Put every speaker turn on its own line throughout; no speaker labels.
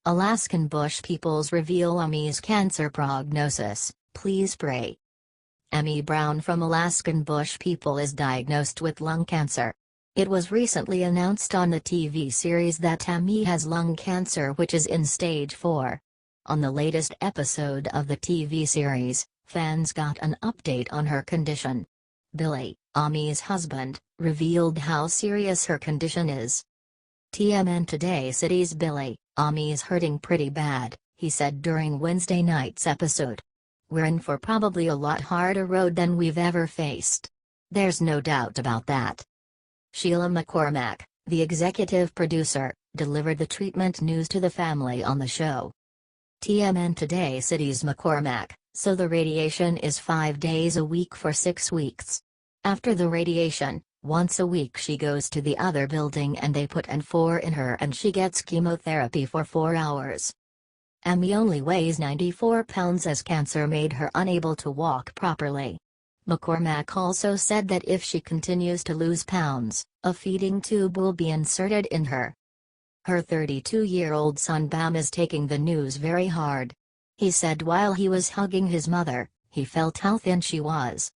Alaskan bush peoples reveal Ami's cancer prognosis, please pray. Ami Brown from Alaskan bush people is diagnosed with lung cancer. It was recently announced on the TV series that Ami has lung cancer, which is in stage 4. On the latest episode of the TV series, fans got an update on her condition. Billy, Ami's husband, revealed how serious her condition is. TMN Today City's Billy, Ami's hurting pretty bad, he said during Wednesday night's episode. We're in for probably a lot harder road than we've ever faced. There's no doubt about that. Sheila McCormack, the executive producer, delivered the treatment news to the family on the show. TMN Today City's McCormack, so the radiation is 5 days a week for 6 weeks. After the radiation, once a week she goes to the other building and they put N4 in her and she gets chemotherapy for 4 hours. Ami only weighs 94 pounds as cancer made her unable to walk properly. McCormack also said that if she continues to lose pounds, a feeding tube will be inserted in her. Her 32-year-old son Bam is taking the news very hard. He said while he was hugging his mother, he felt how thin she was.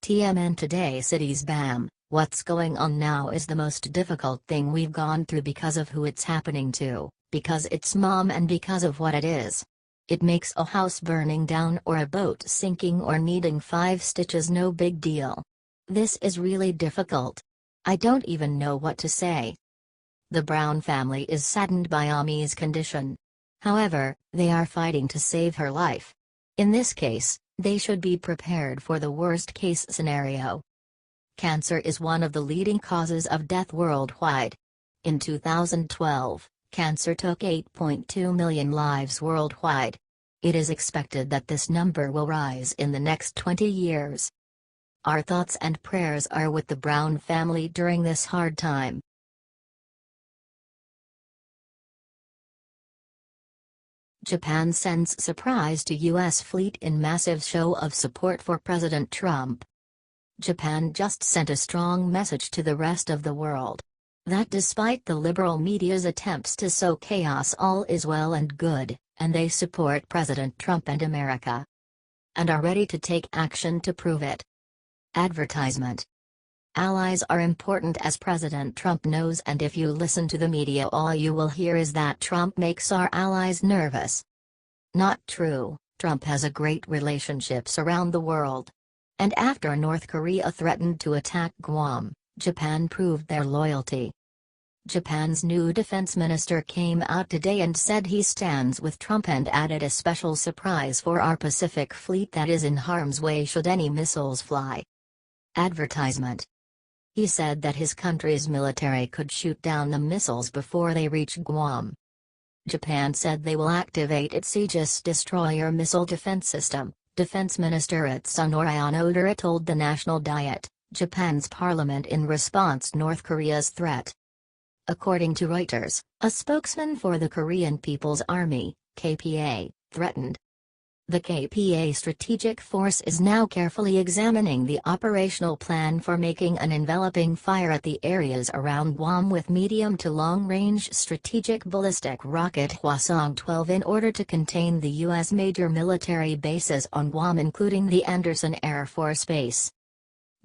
TMN Today City's Bam, what's going on now is the most difficult thing we've gone through because of who it's happening to, because it's mom and because of what it is. It makes a house burning down or a boat sinking or needing 5 stitches no big deal. This is really difficult. I don't even know what to say. The Brown family is saddened by Ami's condition. However, they are fighting to save her life. In this case, they should be prepared for the worst-case scenario. Cancer is one of the leading causes of death worldwide. In 2012, cancer took 8.2 million lives worldwide. It is expected that this number will rise in the next 20 years. Our thoughts and prayers are with the Brown family during this hard time. Japan sends surprise to U.S. fleet in massive show of support for President Trump. Japan just sent a strong message to the rest of the world. That despite the liberal media's attempts to sow chaos, all is well and good, and they support President Trump and America. And are ready to take action to prove it. Advertisement. Allies are important, as President Trump knows, and if you listen to the media all you will hear is that Trump makes our allies nervous. Not true, Trump has a great relationships around the world. And after North Korea threatened to attack Guam, Japan proved their loyalty. Japan's new defense minister came out today and said he stands with Trump and added a special surprise for our Pacific fleet that is in harm's way should any missiles fly. Advertisement. He said that his country's military could shoot down the missiles before they reach Guam. Japan said they will activate its Aegis destroyer missile defense system, Defense Minister Itsunori Onodera told the National Diet, Japan's parliament, in response to North Korea's threat. According to Reuters, a spokesman for the Korean People's Army, KPA, threatened. The KPA strategic force is now carefully examining the operational plan for making an enveloping fire at the areas around Guam with medium to long-range strategic ballistic rocket Hwasong-12 in order to contain the U.S. major military bases on Guam, including the Andersen Air Force Base.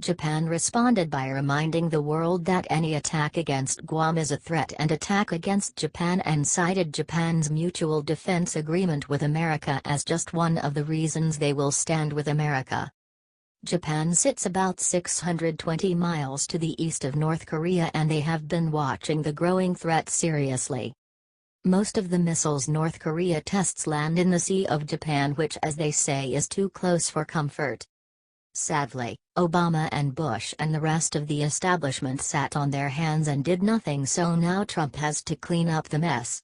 Japan responded by reminding the world that any attack against Guam is a threat and attack against Japan, and cited Japan's mutual defense agreement with America as just one of the reasons they will stand with America. Japan sits about 620 miles to the east of North Korea and they have been watching the growing threat seriously. Most of the missiles North Korea tests land in the Sea of Japan, which, as they say, is too close for comfort. Sadly, Obama and Bush and the rest of the establishment sat on their hands and did nothing, so now Trump has to clean up the mess.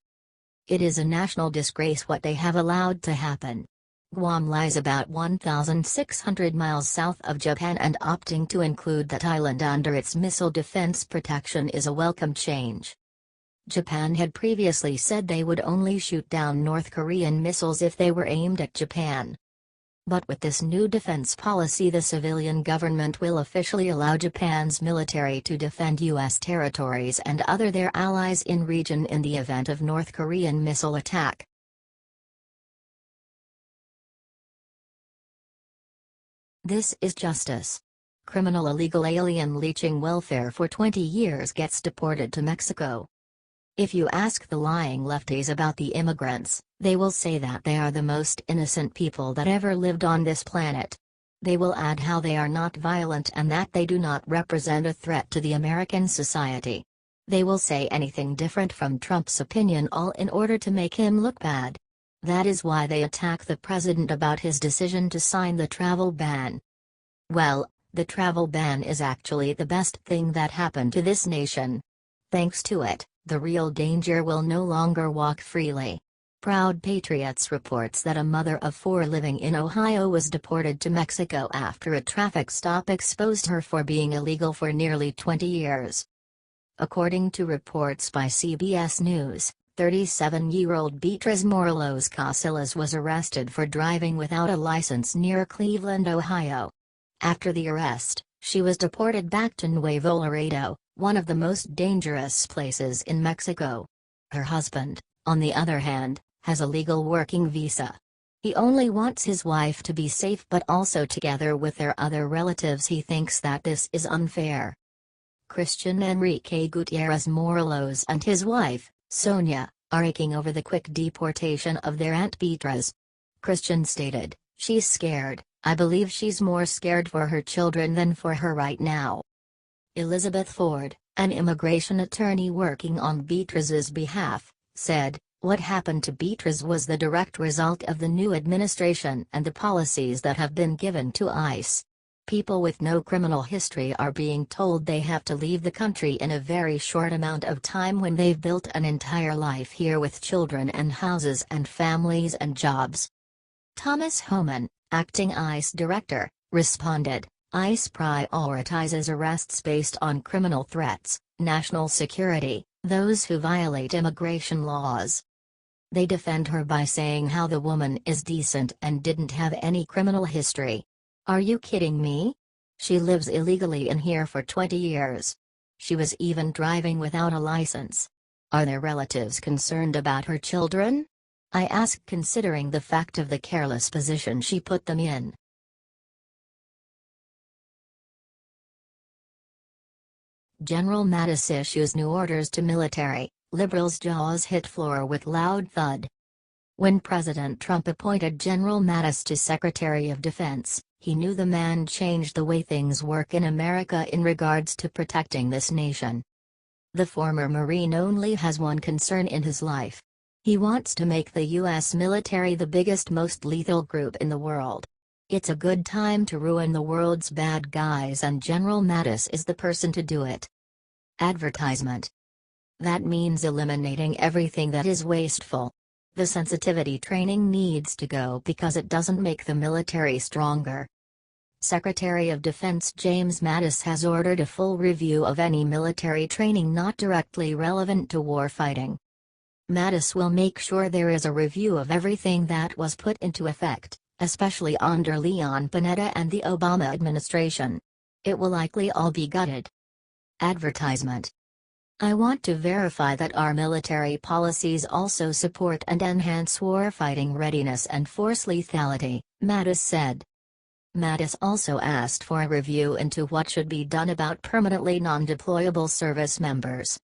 It is a national disgrace what they have allowed to happen. Guam lies about 1,600 miles south of Japan, and opting to include that island under its missile defense protection is a welcome change. Japan had previously said they would only shoot down North Korean missiles if they were aimed at Japan. But with this new defense policy, the civilian government will officially allow Japan's military to defend U.S. territories and other their allies in region in the event of North Korean missile attack. This is justice. Criminal illegal alien leeching welfare for 20 years gets deported to Mexico. If you ask the lying lefties about the immigrants, they will say that they are the most innocent people that ever lived on this planet. They will add how they are not violent and that they do not represent a threat to the American society. They will say anything different from Trump's opinion, all in order to make him look bad. That is why they attack the president about his decision to sign the travel ban. Well, the travel ban is actually the best thing that happened to this nation. Thanks to it, the real danger will no longer walk freely. Proud Patriots reports that a mother of 4 living in Ohio was deported to Mexico after a traffic stop exposed her for being illegal for nearly 20 years. According to reports by CBS News, 37-year-old Beatriz Morelos Casillas was arrested for driving without a license near Cleveland, Ohio. After the arrest, she was deported back to Nuevo Laredo, one of the most dangerous places in Mexico. Her husband, on the other hand, has a legal working visa. He only wants his wife to be safe, but also together with their other relatives. He thinks that this is unfair. Christian Enrique Gutierrez Morelos and his wife, Sonia, are aching over the quick deportation of their Aunt Beatriz. Christian stated, "She's scared. I believe she's more scared for her children than for her right now." Elizabeth Ford, an immigration attorney working on Beatriz's behalf, said, "What happened to Beatriz was the direct result of the new administration and the policies that have been given to ICE. People with no criminal history are being told they have to leave the country in a very short amount of time when they've built an entire life here with children and houses and families and jobs." Thomas Homan, acting ICE director, responded, "ICE prioritizes arrests based on criminal threats, national security, those who violate immigration laws." They defend her by saying how the woman is decent and didn't have any criminal history. Are you kidding me? She lives illegally in here for 20 years. She was even driving without a license. Are their relatives concerned about her children? I ask, considering the fact of the careless position she put them in. General Mattis issues new orders to military, liberals' jaws hit floor with loud thud. When President Trump appointed General Mattis to Secretary of Defense, he knew the man changed the way things work in America in regards to protecting this nation. The former Marine only has one concern in his life. He wants to make the U.S. military the biggest, most lethal group in the world. It's a good time to ruin the world's bad guys, and General Mattis is the person to do it. Advertisement. That means eliminating everything that is wasteful. The sensitivity training needs to go because it doesn't make the military stronger. Secretary of Defense James Mattis has ordered a full review of any military training not directly relevant to warfighting. Mattis will make sure there is a review of everything that was put into effect, especially under Leon Panetta and the Obama administration. It will likely all be gutted. Advertisement. I want to verify that our military policies also support and enhance warfighting readiness and force lethality, Mattis said. Mattis also asked for a review into what should be done about permanently non-deployable service members.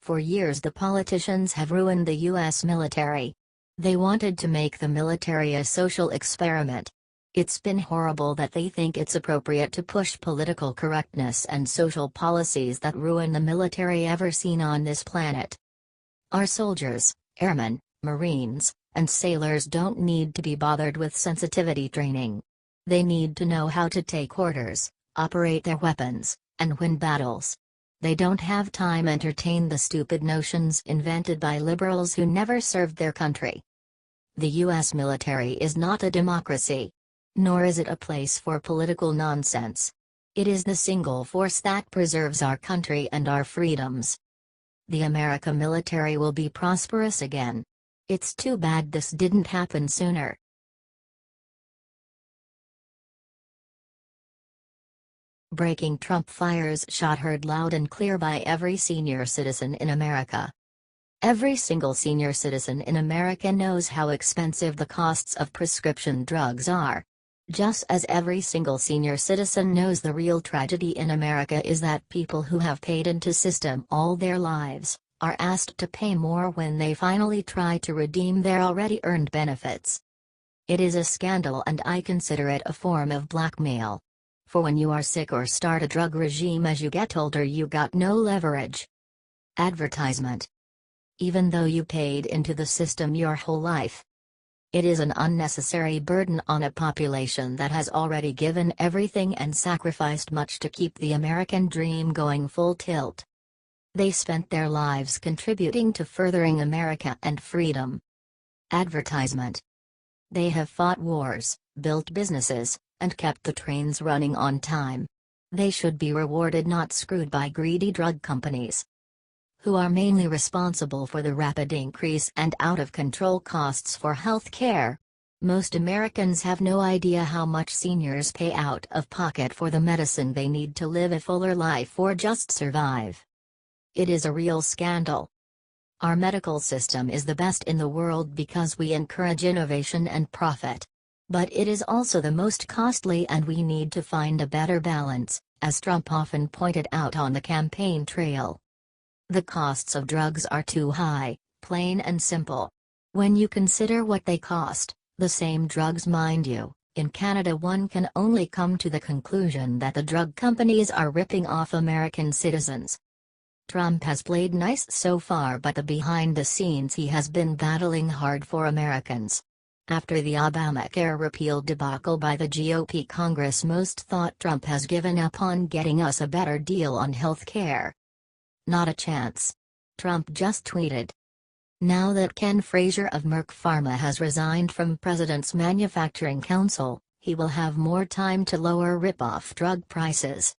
For years the politicians have ruined the U.S. military. They wanted to make the military a social experiment. It's been horrible that they think it's appropriate to push political correctness and social policies that ruin the military ever seen on this planet. Our soldiers, airmen, Marines, and sailors don't need to be bothered with sensitivity training. They need to know how to take orders, operate their weapons, and win battles. They don't have time to entertain the stupid notions invented by liberals who never served their country. The U.S. military is not a democracy. Nor is it a place for political nonsense. It is the single force that preserves our country and our freedoms. The America military will be prosperous again. It's too bad this didn't happen sooner. Breaking Trump fires shot heard loud and clear by every senior citizen in America. Every single senior citizen in America knows how expensive the costs of prescription drugs are. Just as every single senior citizen knows the real tragedy in America is that people who have paid into system all their lives are asked to pay more when they finally try to redeem their already earned benefits. It is a scandal, and I consider it a form of blackmail. For when you are sick or start a drug regime as you get older, you got no leverage. Advertisement. Even though you paid into the system your whole life, it is an unnecessary burden on a population that has already given everything and sacrificed much to keep the American dream going full tilt. They spent their lives contributing to furthering America and freedom. Advertisement. They have fought wars, built businesses, and kept the trains running on time. They should be rewarded, not screwed by greedy drug companies, who are mainly responsible for the rapid increase and out-of-control costs for health care. Most Americans have no idea how much seniors pay out of pocket for the medicine they need to live a fuller life or just survive. It is a real scandal. Our medical system is the best in the world because we encourage innovation and profit. But it is also the most costly, and we need to find a better balance, as Trump often pointed out on the campaign trail. The costs of drugs are too high, plain and simple. When you consider what they cost, the same drugs, mind you, in Canada, one can only come to the conclusion that the drug companies are ripping off American citizens. Trump has played nice so far, but behind the scenes he has been battling hard for Americans. After the Obamacare repeal debacle by the GOP Congress, most thought Trump has given up on getting us a better deal on health care. Not a chance. Trump just tweeted. Now that Ken Frazier of Merck Pharma has resigned from President's Manufacturing Council, he will have more time to lower rip-off drug prices.